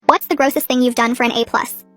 What's the grossest thing you've done for an A+?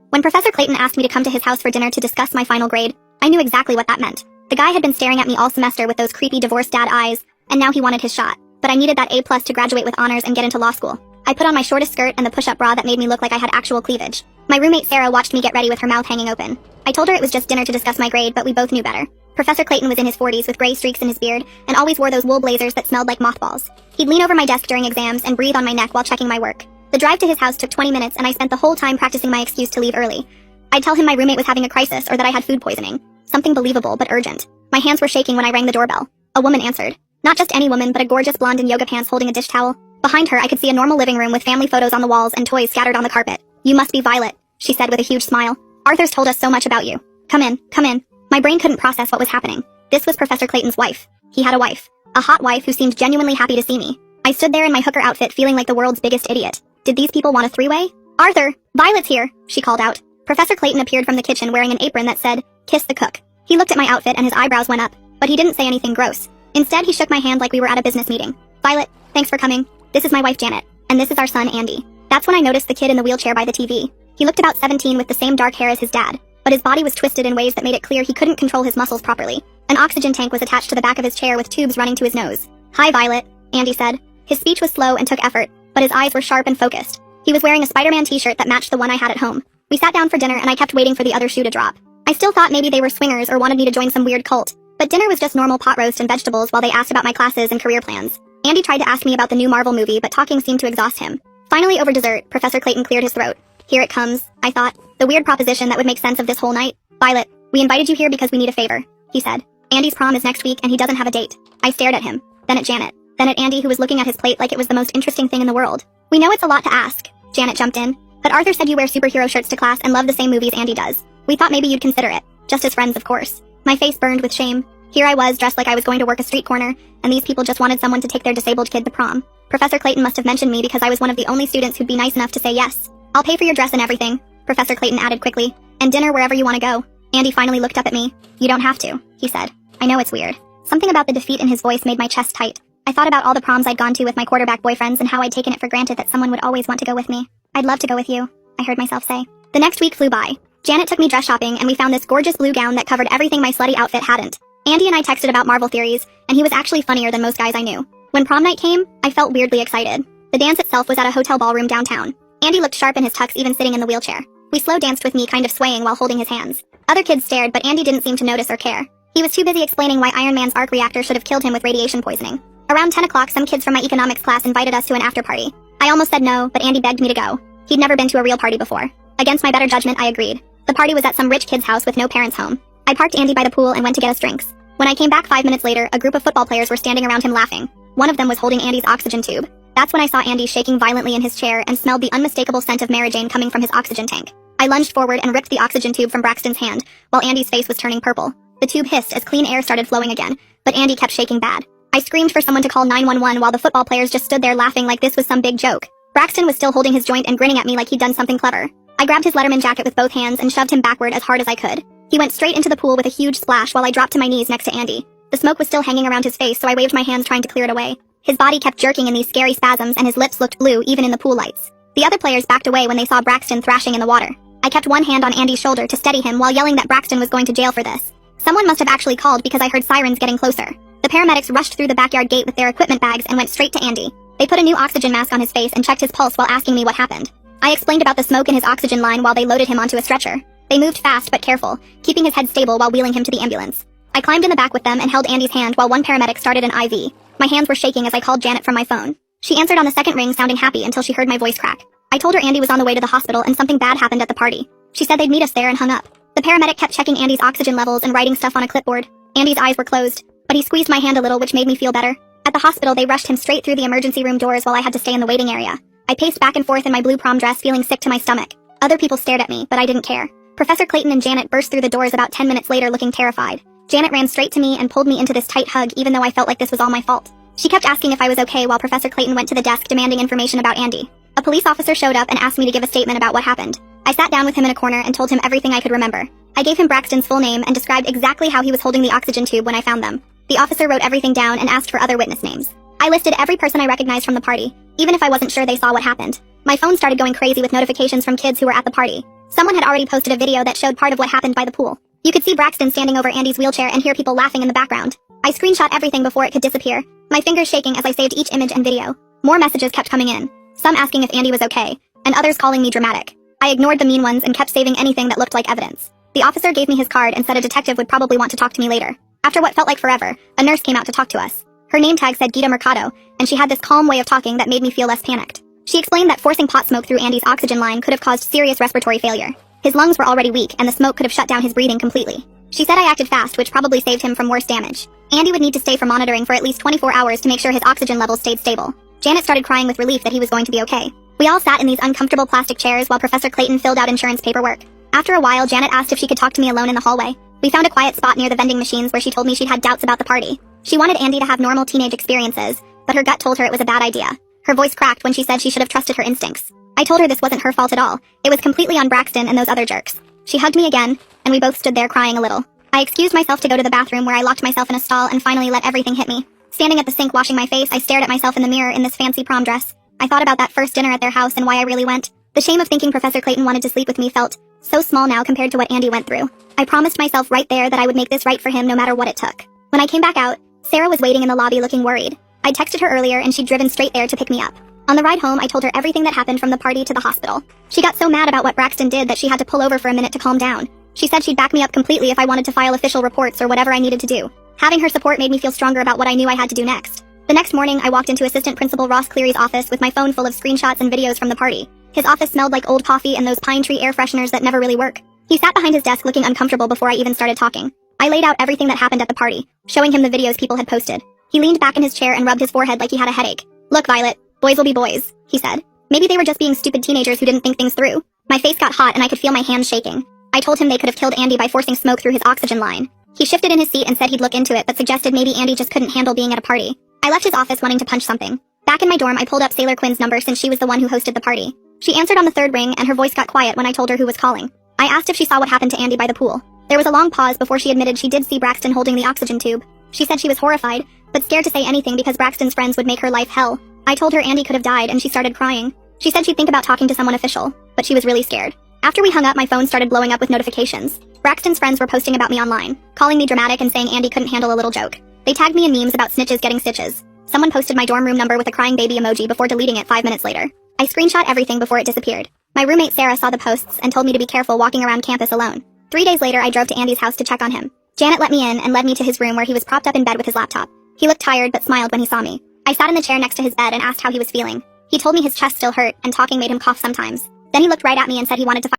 When Professor Clayton asked me to come to his house for dinner to discuss my final grade, I knew exactly what that meant. The guy had been staring at me all semester with those creepy divorced dad eyes, and now he wanted his shot. But I needed that A+ to graduate with honors and get into law school. I put on my shortest skirt and the push-up bra that made me look like I had actual cleavage. My roommate Sarah watched me get ready with her mouth hanging open. I told her it was just dinner to discuss my grade, but we both knew better. Professor Clayton was in his 40s with gray streaks in his beard, and always wore those wool blazers that smelled like mothballs. He'd lean over my desk during exams and breathe on my neck while checking my work. The drive to his house took 20 minutes, and I spent the whole time practicing my excuse to leave early. I'd tell him my roommate was having a crisis or that I had food poisoning. Something believable but urgent. My hands were shaking when I rang the doorbell. A woman answered. Not just any woman, but a gorgeous blonde in yoga pants holding a dish towel. Behind her, I could see a normal living room with family photos on the walls and toys scattered on the carpet. "You must be Violet," she said with a huge smile. "Arthur's told us so much about you. Come in, come in." My brain couldn't process what was happening. This was Professor Clayton's wife. He had a wife. A hot wife who seemed genuinely happy to see me. I stood there in my hooker outfit feeling like the world's biggest idiot. Did these people want a three-way? "Arthur, Violet's here," she called out. Professor Clayton appeared from the kitchen wearing an apron that said, "Kiss the cook." He looked at my outfit and his eyebrows went up, but he didn't say anything gross. Instead, he shook my hand like we were at a business meeting. "Violet, thanks for coming. This is my wife Janet, and this is our son Andy." That's when I noticed the kid in the wheelchair by the TV. He looked about 17 with the same dark hair as his dad, but his body was twisted in ways that made it clear he couldn't control his muscles properly. An oxygen tank was attached to the back of his chair with tubes running to his nose. "Hi, Violet," Andy said. His speech was slow and took effort, but his eyes were sharp and focused. He was wearing a Spider-Man t-shirt that matched the one I had at home. We sat down for dinner and I kept waiting for the other shoe to drop. I still thought maybe they were swingers or wanted me to join some weird cult. But dinner was just normal pot roast and vegetables while they asked about my classes and career plans. Andy tried to ask me about the new Marvel movie, but talking seemed to exhaust him. Finally, over dessert, Professor Clayton cleared his throat. "Here it comes," I thought. The weird proposition that would make sense of this whole night. "Violet, we invited you here because we need a favor," he said. "Andy's prom is next week and he doesn't have a date." I stared at him, then at Janet, then at Andy who was looking at his plate like it was the most interesting thing in the world. "We know it's a lot to ask," Janet jumped in. "But Arthur said you wear superhero shirts to class and love the same movies Andy does. We thought maybe you'd consider it. Just as friends, of course." My face burned with shame. Here I was, dressed like I was going to work a street corner, and these people just wanted someone to take their disabled kid to prom. Professor Clayton must have mentioned me because I was one of the only students who'd be nice enough to say yes. "I'll pay for your dress and everything," Professor Clayton added quickly. "And dinner wherever you want to go." Andy finally looked up at me. "You don't have to," he said. I know it's weird. Something about the defeat in his voice made my chest tight. I thought about all the proms I'd gone to with my quarterback boyfriends and how I'd taken it for granted that someone would always want to go with me. "I'd love to go with you," I heard myself say. The next week flew by. Janet took me dress shopping and we found this gorgeous blue gown that covered everything my slutty outfit hadn't. Andy and I texted about Marvel theories, and he was actually funnier than most guys I knew. When prom night came, I felt weirdly excited. The dance itself was at a hotel ballroom downtown. Andy looked sharp in his tux even sitting in the wheelchair. We slow danced with me kind of swaying while holding his hands. Other kids stared, but Andy didn't seem to notice or care. He was too busy explaining why Iron Man's arc reactor should have killed him with radiation poisoning. Around 10 o'clock, some kids from my economics class invited us to an after party. I almost said no, but Andy begged me to go. He'd never been to a real party before. Against my better judgment, I agreed. The party was at some rich kid's house with no parents home. I parked Andy by the pool and went to get us drinks. When I came back 5 minutes later, a group of football players were standing around him laughing. One of them was holding Andy's oxygen tube. That's when I saw Andy shaking violently in his chair and smelled the unmistakable scent of Marajane coming from his oxygen tank. I lunged forward and ripped the oxygen tube from Braxton's hand, while Andy's face was turning purple. The tube hissed as clean air started flowing again, but Andy kept shaking bad. I screamed for someone to call 911 while the football players just stood there laughing like this was some big joke. Braxton was still holding his joint and grinning at me like he'd done something clever. I grabbed his Letterman jacket with both hands and shoved him backward as hard as I could. He went straight into the pool with a huge splash while I dropped to my knees next to Andy. The smoke was still hanging around his face, so I waved my hands trying to clear it away. His body kept jerking in these scary spasms and his lips looked blue even in the pool lights. The other players backed away when they saw Braxton thrashing in the water. I kept one hand on Andy's shoulder to steady him while yelling that Braxton was going to jail for this. Someone must have actually called because I heard sirens getting closer. The paramedics rushed through the backyard gate with their equipment bags and went straight to Andy. They put a new oxygen mask on his face and checked his pulse while asking me what happened. I explained about the smoke in his oxygen line while they loaded him onto a stretcher. They moved fast but careful, keeping his head stable while wheeling him to the ambulance. I climbed in the back with them and held Andy's hand while one paramedic started an IV. My hands were shaking as I called Janet from my phone. She answered on the second ring sounding happy until she heard my voice crack. I told her Andy was on the way to the hospital and something bad happened at the party. She said they'd meet us there and hung up. The paramedic kept checking Andy's oxygen levels and writing stuff on a clipboard. Andy's eyes were closed, but he squeezed my hand a little, which made me feel better. At the hospital, they rushed him straight through the emergency room doors while I had to stay in the waiting area. I paced back and forth in my blue prom dress, feeling sick to my stomach. Other people stared at me, but I didn't care. Professor Clayton and Janet burst through the doors about 10 minutes later looking terrified. Janet ran straight to me and pulled me into this tight hug even though I felt like this was all my fault. She kept asking if I was okay while Professor Clayton went to the desk demanding information about Andy. A police officer showed up and asked me to give a statement about what happened. I sat down with him in a corner and told him everything I could remember. I gave him Braxton's full name and described exactly how he was holding the oxygen tube when I found them. The officer wrote everything down and asked for other witness names. I listed every person I recognized from the party, even if I wasn't sure they saw what happened. My phone started going crazy with notifications from kids who were at the party. Someone had already posted a video that showed part of what happened by the pool. You could see Braxton standing over Andy's wheelchair and hear people laughing in the background. I screenshot everything before it could disappear, my fingers shaking as I saved each image and video. More messages kept coming in, some asking if Andy was okay, and others calling me dramatic. I ignored the mean ones and kept saving anything that looked like evidence. The officer gave me his card and said a detective would probably want to talk to me later. After what felt like forever, a nurse came out to talk to us. Her name tag said Gita Mercado, and she had this calm way of talking that made me feel less panicked. She explained that forcing pot smoke through Andy's oxygen line could have caused serious respiratory failure. His lungs were already weak, and the smoke could have shut down his breathing completely. She said I acted fast, which probably saved him from worse damage. Andy would need to stay for monitoring for at least 24 hours to make sure his oxygen levels stayed stable. Janet started crying with relief that he was going to be okay. We all sat in these uncomfortable plastic chairs while Professor Clayton filled out insurance paperwork. After a while, Janet asked if she could talk to me alone in the hallway. We found a quiet spot near the vending machines where she told me she'd had doubts about the party. She wanted Andy to have normal teenage experiences, but her gut told her it was a bad idea. Her voice cracked when she said she should have trusted her instincts. I told her this wasn't her fault at all. It was completely on Braxton and those other jerks. She hugged me again, and we both stood there crying a little. I excused myself to go to the bathroom where I locked myself in a stall and finally let everything hit me. Standing at the sink washing my face, I stared at myself in the mirror in this fancy prom dress. I thought about that first dinner at their house and why I really went. The shame of thinking Professor Clayton wanted to sleep with me felt so small now compared to what Andy went through. I promised myself right there that I would make this right for him no matter what it took. When I came back out, Sarah was waiting in the lobby looking worried. I texted her earlier and she'd driven straight there to pick me up. On the ride home, I told her everything that happened from the party to the hospital. She got so mad about what Braxton did that she had to pull over for a minute to calm down. She said she'd back me up completely if I wanted to file official reports or whatever I needed to do. Having her support made me feel stronger about what I knew I had to do next. The next morning, I walked into Assistant Principal Ross Cleary's office with my phone full of screenshots and videos from the party. His office smelled like old coffee and those pine tree air fresheners that never really work. He sat behind his desk looking uncomfortable before I even started talking. I laid out everything that happened at the party, showing him the videos people had posted. He leaned back in his chair and rubbed his forehead like he had a headache. "Look, Violet, boys will be boys," he said. Maybe they were just being stupid teenagers who didn't think things through. My face got hot and I could feel my hands shaking. I told him they could have killed Andy by forcing smoke through his oxygen line. He shifted in his seat and said he'd look into it, but suggested maybe Andy just couldn't handle being at a party. I left his office wanting to punch something. Back in my dorm, I pulled up Sailor Quinn's number since she was the one who hosted the party. She answered on the third ring and her voice got quiet when I told her who was calling. I asked if she saw what happened to Andy by the pool. There was a long pause before she admitted she did see Braxton holding the oxygen tube. She said she was horrified, but scared to say anything because Braxton's friends would make her life hell. I told her Andy could have died and she started crying. She said she'd think about talking to someone official, but she was really scared. After we hung up, my phone started blowing up with notifications. Braxton's friends were posting about me online, calling me dramatic and saying Andy couldn't handle a little joke. They tagged me in memes about snitches getting stitches. Someone posted my dorm room number with a crying baby emoji before deleting it 5 minutes later. I screenshot everything before it disappeared. My roommate Sarah saw the posts and told me to be careful walking around campus alone. 3 days later, I drove to Andy's house to check on him. Janet let me in and led me to his room where he was propped up in bed with his laptop. He looked tired but smiled when he saw me. I sat in the chair next to his bed and asked how he was feeling. He told me his chest still hurt and talking made him cough sometimes. Then he looked right at me and said he wanted to